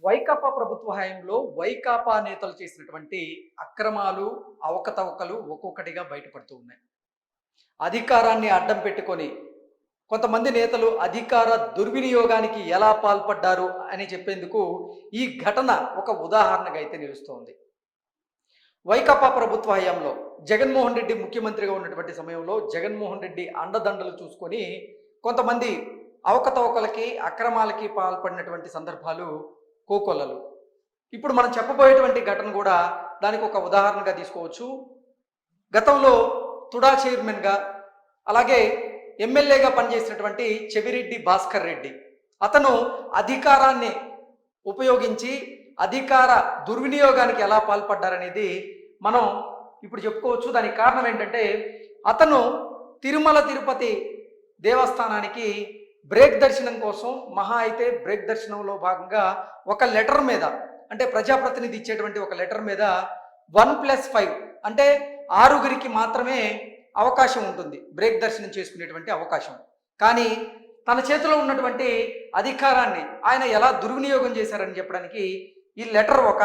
వైకాపా ప్రభుత్వ హయాంలో వైకాపా నేతలు చేసినటువంటి అక్రమాలు, అవకతవకలు ఒక్కొక్కటిగా బయటపడుతూ ఉన్నాయి. అధికారాన్ని అడ్డం పెట్టుకొని కొంతమంది నేతలు అధికార దుర్వినియోగానికి ఎలా పాల్పడ్డారు అని చెప్పేందుకు ఈ ఘటన ఒక ఉదాహరణగా అయితే నిలుస్తోంది. వైకాపా ప్రభుత్వ హయాంలో జగన్మోహన్ రెడ్డి ముఖ్యమంత్రిగా ఉన్నటువంటి సమయంలో జగన్మోహన్ రెడ్డి అండదండలు చూసుకొని కొంతమంది అవకతవకలకి, అక్రమాలకి పాల్పడినటువంటి సందర్భాలు కోకొల్లలు. ఇప్పుడు మనం చెప్పబోయేటువంటి ఘటన కూడా దానికి ఒక ఉదాహరణగా తీసుకోవచ్చు. గతంలో తుడా చైర్మన్గా అలాగే ఎమ్మెల్యేగా పనిచేసినటువంటి చెవిరెడ్డి భాస్కర్ రెడ్డి, అతను అధికారాన్ని ఉపయోగించి అధికార దుర్వినియోగానికి ఎలా పాల్పడ్డారనేది మనం ఇప్పుడు చెప్పుకోవచ్చు. దానికి కారణం ఏంటంటే, అతను తిరుమల తిరుపతి దేవస్థానానికి బ్రేక్ దర్శనం కోసం మహా అయితే బ్రేక్ దర్శనంలో భాగంగా ఒక లెటర్ మీద, అంటే ప్రజాప్రతినిధి ఇచ్చేటువంటి ఒక లెటర్ మీద 1+5 అంటే 6గురికి మాత్రమే అవకాశం ఉంటుంది బ్రేక్ దర్శనం చేసుకునేటువంటి అవకాశం. కానీ తన చేతిలో ఉన్నటువంటి అధికారాన్ని ఆయన ఎలా దుర్వినియోగం చేశారని చెప్పడానికి ఈ లెటర్ ఒక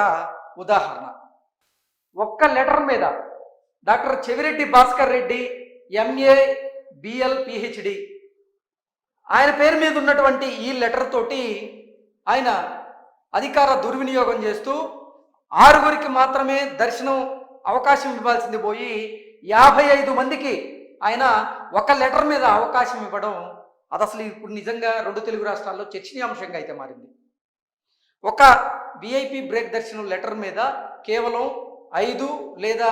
ఉదాహరణ. ఒక్క లెటర్ మీద doctor Chevireddy Bhaskar Reddy MA BL PhD ఆయన పేరు మీద ఉన్నటువంటి ఈ లెటర్ తోటి ఆయన అధికార దుర్వినియోగం చేస్తూ 6గురికి మాత్రమే దర్శనం అవకాశం ఇవ్వాల్సింది పోయి 55 మందికి ఆయన ఒక లెటర్ మీద అవకాశం ఇవ్వడం, అది అసలు ఇప్పుడు నిజంగా 2 తెలుగు రాష్ట్రాల్లో చర్చనీయాంశంగా అయితే మారింది. ఒక VIP బ్రేక్ దర్శనం లెటర్ మీద కేవలం 5 లేదా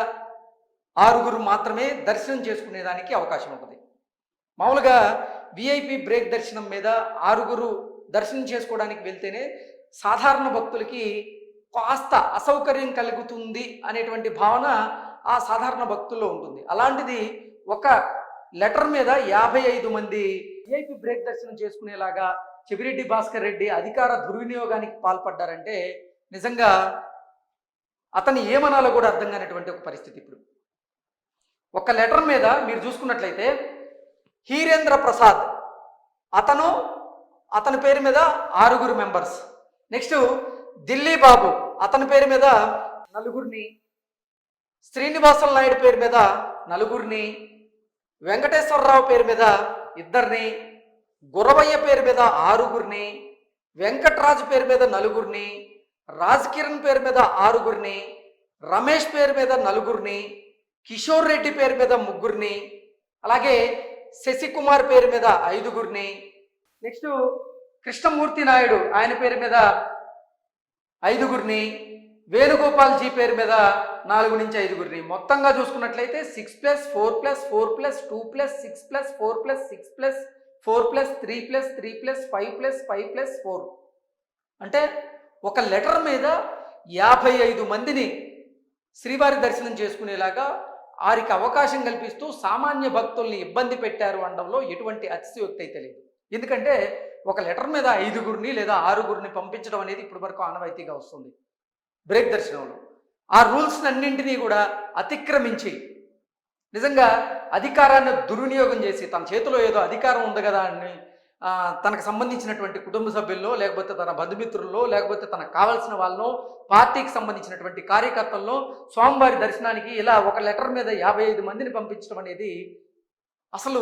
6గురు మాత్రమే దర్శనం చేసుకునేదానికి అవకాశం ఉంటుంది. మామూలుగా VIP బ్రేక్ దర్శనం మీద 6గురు దర్శనం చేసుకోవడానికి వెళ్తేనే సాధారణ భక్తులకి కాస్త అసౌకర్యం కలుగుతుంది అనేటువంటి భావన ఆ సాధారణ భక్తుల్లో ఉంటుంది. అలాంటిది ఒక లెటర్ మీద 55 మంది VIP బ్రేక్ దర్శనం చేసుకునేలాగా చెవిరెడ్డి భాస్కర్ రెడ్డి అధికార దుర్వినియోగానికి పాల్పడ్డారంటే నిజంగా అతను ఏమనాలో కూడా అర్థం కానటువంటి ఒక పరిస్థితి. ఇప్పుడు ఒక లెటర్ మీద మీరు చూసుకున్నట్లయితే హీరేంద్ర ప్రసాద్ అతని పేరు మీద 6గురు మెంబర్స్. నెక్స్ట్ ఢిల్లీ బాబు అతని పేరు మీద 4గురిని, శ్రీనివాసల నాయుడు పేరు మీద 4గురిని, వెంకటేశ్వరరావు పేరు మీద 2ని, గురవయ్య పేరు మీద 6గురిని, వెంకట్రాజు పేరు మీద 4గురిని, రాజ్ కిరణ్ పేరు మీద 6గురిని, రమేష్ పేరు మీద 4గురిని, కిషోర్ రెడ్డి పేరు మీద 3గురిని, అలాగే శశికుమార్ పేరు మీద 5గురిని, నెక్స్ట్ కృష్ణమూర్తి నాయుడు ఆయన పేరు మీద 5గురిని, వేణుగోపాల్ జీ పేరు మీద 4 నుంచి 5గురిని. మొత్తంగా చూసుకున్నట్లయితే 6+4+4+2+6+4+6+4+3+3+5+5+4 అంటే ఒక లెటర్ మీద 55 మందిని శ్రీవారి దర్శనం చేసుకునేలాగా వారికి అవకాశం కల్పిస్తూ సామాన్య భక్తుల్ని ఇబ్బంది పెట్టారు అనడంలో ఎటువంటి అతిశయోక్తి అయితే లేదు. ఎందుకంటే ఒక లెటర్ మీద 5గురిని లేదా 6గురిని పంపించడం అనేది ఇప్పటి వరకు ఆనవాయితీగా వస్తుంది బ్రేక్ దర్శనంలో. ఆ రూల్స్ అన్నింటినీ కూడా అతిక్రమించి నిజంగా అధికారాన్ని దుర్వినియోగం చేసి తన చేతిలో ఏదో అధికారం ఉంది కదా అని తనకు సంబంధించినటువంటి కుటుంబ సభ్యుల్లో, లేకపోతే తన బంధుమిత్రుల్లో, లేకపోతే తనకు కావాల్సిన వాళ్ళను, పార్టీకి సంబంధించినటువంటి కార్యకర్తల్లో స్వామివారి దర్శనానికి ఇలా ఒక లెటర్ మీద 55 మందిని పంపించడం అనేది అసలు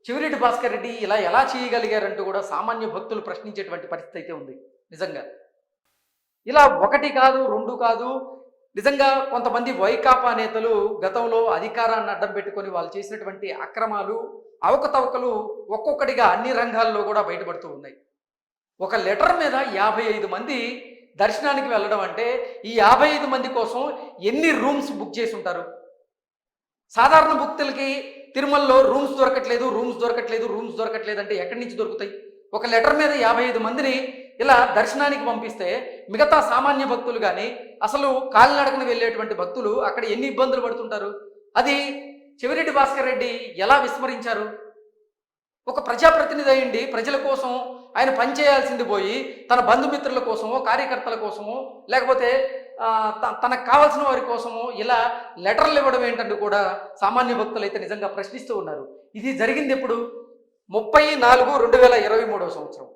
చెవిరెడ్డి భాస్కర్ రెడ్డి ఇలా ఎలా చేయగలిగారంటూ కూడా సామాన్య భక్తులు ప్రశ్నించేటువంటి పరిస్థితి అయితే ఉంది. నిజంగా ఇలా 1 కాదు 2 కాదు, నిజంగా కొంతమంది వైకాపా నేతలు గతంలో అధికారాన్ని అడ్డం పెట్టుకొని వాళ్ళు చేసినటువంటి అక్రమాలు, అవకతవకలు ఒక్కొక్కటిగా అన్ని రంగాల్లో కూడా బయటపడుతూ ఉన్నాయి. ఒక లెటర్ మీద 55 మంది దర్శనానికి వెళ్ళడం అంటే ఈ 55 మంది కోసం ఎన్ని రూమ్స్ బుక్ చేసి ఉంటారు? సాధారణ భక్తులకి తిరుమలలో రూమ్స్ దొరకట్లేదు అంటే ఎక్కడి నుంచి దొరుకుతాయి? ఒక లెటర్ మీద 55 మందిని ఇలా దర్శనానికి పంపిస్తే మిగతా సామాన్య భక్తులు కానీ, అసలు కాలినడకన వెళ్ళేటువంటి భక్తులు అక్కడ ఎన్ని ఇబ్బందులు పడుతుంటారు? అది చెవిరెడ్డి భాస్కర్ రెడ్డి ఎలా విస్మరించారు? ఒక ప్రజాప్రతినిధి అయ్యండి ప్రజల కోసం ఆయన పనిచేయాల్సింది పోయి తన బంధుమిత్రుల కోసమో, కార్యకర్తల కోసమో, లేకపోతే తనకు కావాల్సిన వారి కోసమో ఇలా లెటర్లు ఇవ్వడం ఏంటంటూ కూడా సామాన్య భక్తులు అయితే నిజంగా ప్రశ్నిస్తూ ఉన్నారు. ఇది జరిగింది ఎప్పుడు? 30/4/2023 సంవత్సరం.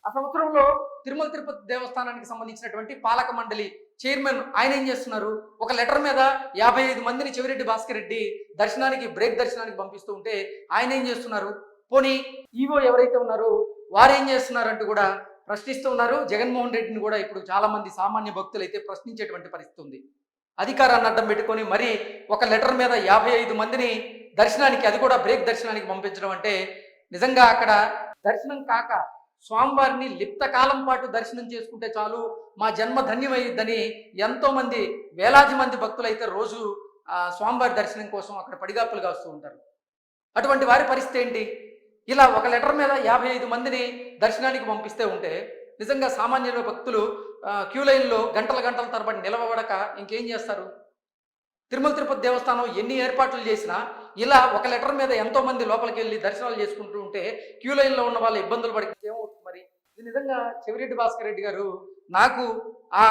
ఆ సంవత్సరంలో తిరుమల తిరుపతి దేవస్థానానికి సంబంధించినటువంటి పాలక మండలి చైర్మన్ ఆయన ఏం చేస్తున్నారు, ఒక లెటర్ మీద 55 మందిని చెవిరెడ్డి భాస్కర్ రెడ్డి దర్శనానికి బ్రేక్ దర్శనానికి పంపిస్తూ ఉంటే ఆయన ఏం చేస్తున్నారు, పోనీ ఈవో ఎవరైతే ఉన్నారో వారు ఏం చేస్తున్నారంటూ కూడా ప్రశ్నిస్తూ ఉన్నారు. జగన్మోహన్ రెడ్డిని కూడా ఇప్పుడు చాలా మంది సామాన్య భక్తులు అయితే ప్రశ్నించేటువంటి పరిస్థితి ఉంది. అధికారాన్ని అడ్డం పెట్టుకొని మరి ఒక లెటర్ మీద 55 మందిని దర్శనానికి, అది కూడా బ్రేక్ దర్శనానికి పంపించడం అంటే నిజంగా అక్కడ దర్శనం కాక స్వామివారిని లిప్త కాలం పాటు దర్శనం చేసుకుంటే చాలు మా జన్మ ధన్యమైద్దని ఎంతో మంది వేలాది మంది భక్తులు అయితే రోజు స్వామివారి దర్శనం కోసం అక్కడ పడిగాపులు కాస్తూ ఉంటారు. అటువంటి వారి పరిస్థితి ఏంటి? ఇలా ఒక లెటర్ మీద 55 మందిని దర్శనానికి పంపిస్తే ఉంటే నిజంగా సామాన్యుల భక్తులు క్యూ లైన్లో గంటల గంటల తరబడి నిలవబడక ఇంకేం చేస్తారు? తిరుమల తిరుపతి దేవస్థానం ఎన్ని ఏర్పాట్లు చేసినా ఇలా ఒక లెటర్ మీద ఎంతో మంది లోపలికి వెళ్ళి దర్శనాలు చేసుకుంటూ ఉంటే క్యూ లైన్లో ఉన్న వాళ్ళ ఇబ్బందులు పడితే ఏమవుతుంది మరి? ఇది నిజంగా చెవిరెడ్డి భాస్కర్ రెడ్డి గారు, నాకు ఆ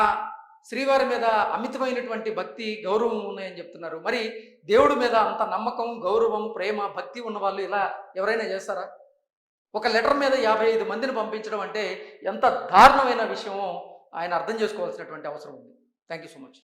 శ్రీవారి మీద అమితమైనటువంటి భక్తి గౌరవం ఉన్నాయని చెప్తున్నారు. మరి దేవుడి మీద అంత నమ్మకం, గౌరవం, ప్రేమ, భక్తి ఉన్న వాళ్ళు ఇలా ఎవరైనా చేస్తారా? ఒక లెటర్ మీద 55 మందిని పంపించడం అంటే ఎంత దారుణమైన విషయమో ఆయన అర్థం చేసుకోవాల్సినటువంటి అవసరం ఉంది. Thank you so much.